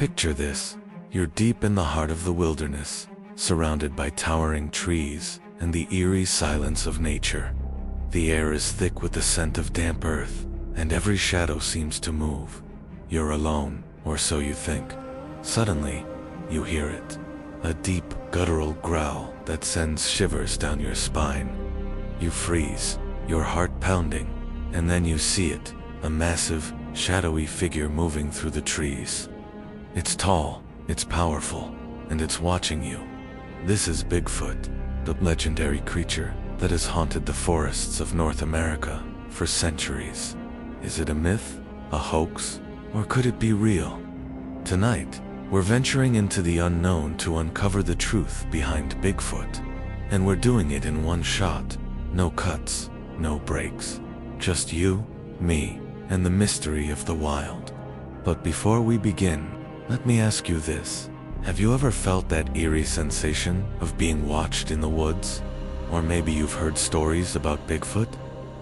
Picture this. You're deep in the heart of the wilderness, surrounded by towering trees and the eerie silence of nature. The air is thick with the scent of damp earth, and every shadow seems to move. You're alone, or so you think. Suddenly, you hear it. A deep, guttural growl that sends shivers down your spine. You freeze, your heart pounding, and then you see it, a massive, shadowy figure moving through the trees. It's tall, it's powerful, and it's watching you. This is Bigfoot, the legendary creature that has haunted the forests of North America for centuries. Is it a myth, a hoax, or could it be real? Tonight, we're venturing into the unknown to uncover the truth behind Bigfoot. And we're doing it in one shot. No cuts, no breaks. Just you, me, and the mystery of the wild. But before we begin, let me ask you this. Have you ever felt that eerie sensation of being watched in the woods? Or maybe you've heard stories about Bigfoot?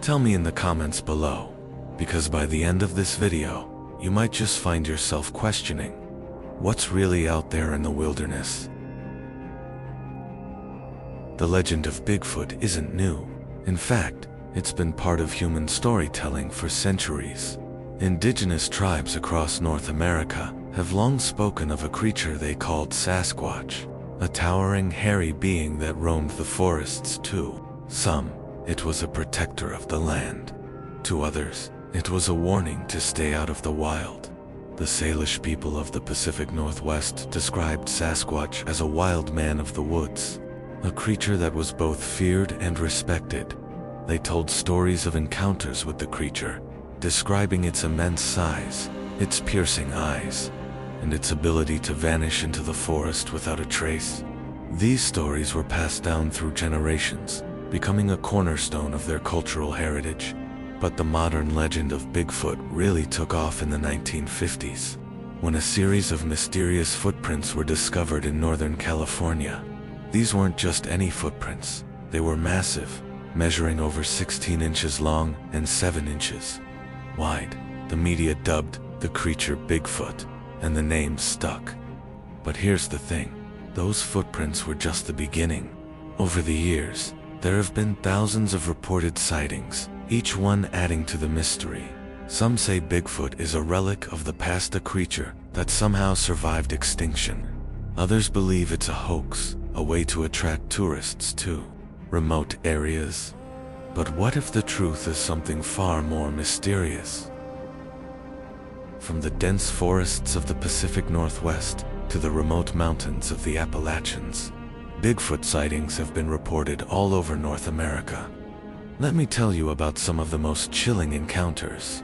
Tell me in the comments below, because by the end of this video, you might just find yourself questioning, what's really out there in the wilderness? The legend of Bigfoot isn't new. In fact, it's been part of human storytelling for centuries. Indigenous tribes across North America have long spoken of a creature they called Sasquatch, a towering, hairy being that roamed the forests to some, it was a protector of the land. To others, it was a warning to stay out of the wild. The Salish people of the Pacific Northwest described Sasquatch as a wild man of the woods, a creature that was both feared and respected. They told stories of encounters with the creature, describing its immense size, its piercing eyes, and its ability to vanish into the forest without a trace. These stories were passed down through generations, becoming a cornerstone of their cultural heritage. But the modern legend of Bigfoot really took off in the 1950s, when a series of mysterious footprints were discovered in Northern California. These weren't just any footprints, they were massive, measuring over 16 inches long and 7 inches wide. The media dubbed the creature Bigfoot, and the name stuck. But here's the thing, those footprints were just the beginning. Over the years, there have been thousands of reported sightings, each one adding to the mystery. Some say Bigfoot is a relic of the past, a creature that somehow survived extinction. Others believe it's a hoax, a way to attract tourists to remote areas. But what if the truth is something far more mysterious? From the dense forests of the Pacific Northwest to the remote mountains of the Appalachians, Bigfoot sightings have been reported all over North America. Let me tell you about some of the most chilling encounters.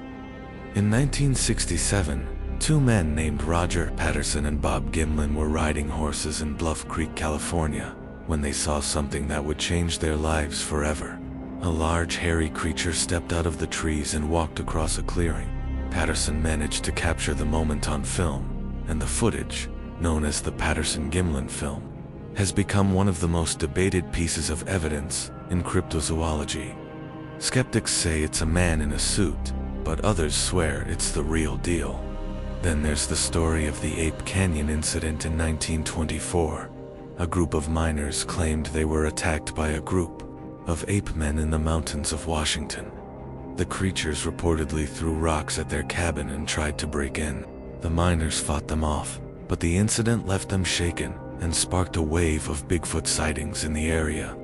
In 1967, two men named Roger Patterson and Bob Gimlin were riding horses in Bluff Creek, California, when they saw something that would change their lives forever. A large, hairy creature stepped out of the trees and walked across a clearing. Patterson managed to capture the moment on film, and the footage, known as the Patterson-Gimlin film, has become one of the most debated pieces of evidence in cryptozoology. Skeptics say it's a man in a suit, but others swear it's the real deal. Then there's the story of the Ape Canyon incident in 1924. A group of miners claimed they were attacked by a group of ape men in the mountains of Washington. The creatures reportedly threw rocks at their cabin and tried to break in. The miners fought them off, but the incident left them shaken and sparked a wave of Bigfoot sightings in the area.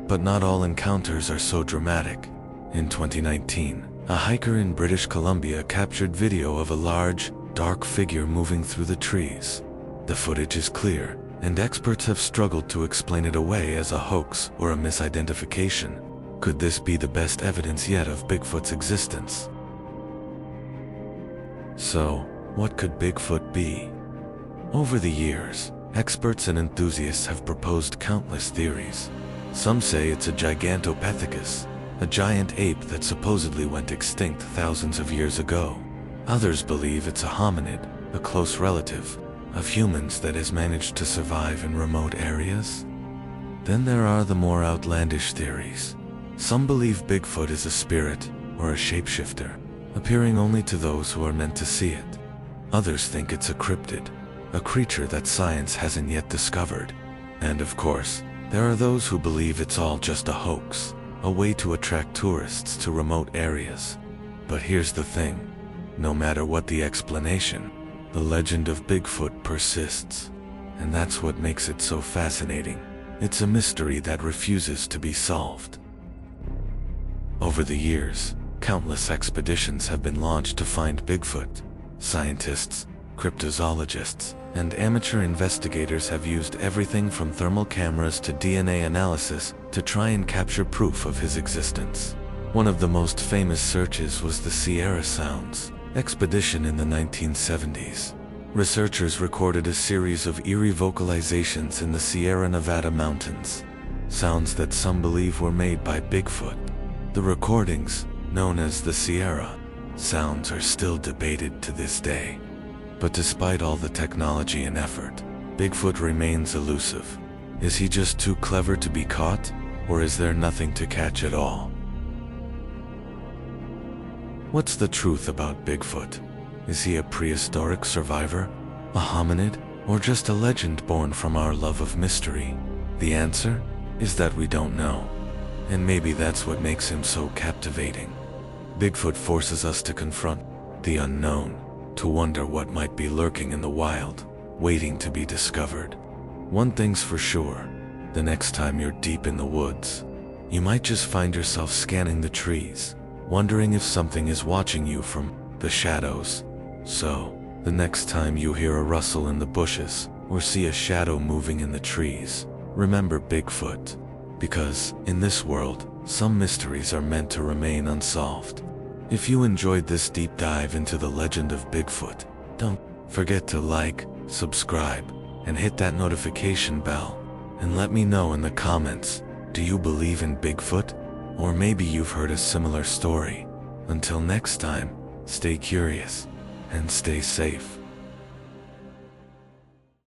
But not all encounters are so dramatic. In 2019, a hiker in British Columbia captured video of a large, dark figure moving through the trees. The footage is clear, and experts have struggled to explain it away as a hoax or a misidentification. Could this be the best evidence yet of Bigfoot's existence? So, what could Bigfoot be? Over the years, experts and enthusiasts have proposed countless theories. Some say it's a Gigantopithecus, a giant ape that supposedly went extinct thousands of years ago. Others believe it's a hominid, a close relative of humans that has managed to survive in remote areas. Then there are the more outlandish theories. Some believe Bigfoot is a spirit or a shapeshifter, appearing only to those who are meant to see it. Others think it's a cryptid, a creature that science hasn't yet discovered. And of course, there are those who believe it's all just a hoax, a way to attract tourists to remote areas. But here's the thing, no matter what the explanation, the legend of Bigfoot persists. And that's what makes it so fascinating. It's a mystery that refuses to be solved. Over the years, countless expeditions have been launched to find Bigfoot. Scientists, cryptozoologists, and amateur investigators have used everything from thermal cameras to DNA analysis to try and capture proof of his existence. One of the most famous searches was the Sierra Sounds expedition in the 1970s. Researchers recorded a series of eerie vocalizations in the Sierra Nevada mountains, sounds that some believe were made by Bigfoot. The recordings, known as the Sierra Sounds, are still debated to this day. But despite all the technology and effort, Bigfoot remains elusive. Is he just too clever to be caught, or is there nothing to catch at all? What's the truth about Bigfoot? Is he a prehistoric survivor, a hominid, or just a legend born from our love of mystery? The answer is that we don't know. And maybe that's what makes him so captivating. Bigfoot forces us to confront the unknown, to wonder what might be lurking in the wild, waiting to be discovered. One thing's for sure, the next time you're deep in the woods, you might just find yourself scanning the trees, wondering if something is watching you from the shadows. So, the next time you hear a rustle in the bushes, or see a shadow moving in the trees, remember Bigfoot. Because, in this world, some mysteries are meant to remain unsolved. If you enjoyed this deep dive into the legend of Bigfoot, don't forget to like, subscribe, and hit that notification bell. And let me know in the comments, do you believe in Bigfoot? Or maybe you've heard a similar story. Until next time, stay curious and stay safe.